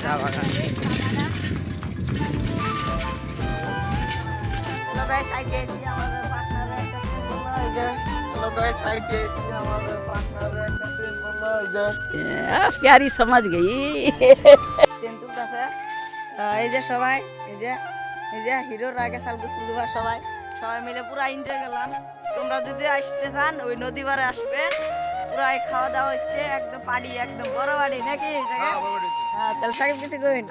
চা বাগান। प्यारी समझ गई চেন্তুর কাছে এই যে সবাই এই যে হিরোর আগে সাল গুসুবা সবাই সবাই মিলে পুরো এনজয় করলাম। তোমরা যদি আসতে চান ওই নদী পাড়ে আসবেন, পুরো খাওয়া দাওয়া হচ্ছে একদম পাড়ি, একদম বড় বাড়ি নাকি? হ্যাঁ, তাহলে সাকিব কিছু কইন।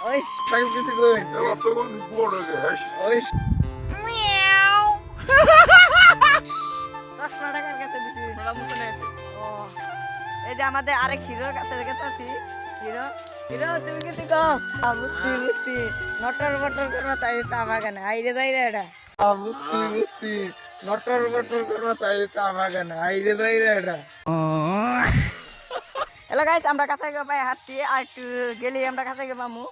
ওই সাকিব কিছু কইন। ওই চশমা টাকার কাছে দিছি। ও, এই যে আমাদের আরেক হিরোর কাছে গেছি। হিরো হিরো তুমি কিছু কও? বুঝছি নটর বটর করবো তাই চা বাগানে আইরে যাই রে এটা। বুঝছি নটর বটর করবো তাই চা বাগানে আইরে যাই রে এটা। হ্যালো গাইস, আমরা কাছে পাই হাঁটছি আর একটু গেলেই আমরা কাছে পামু।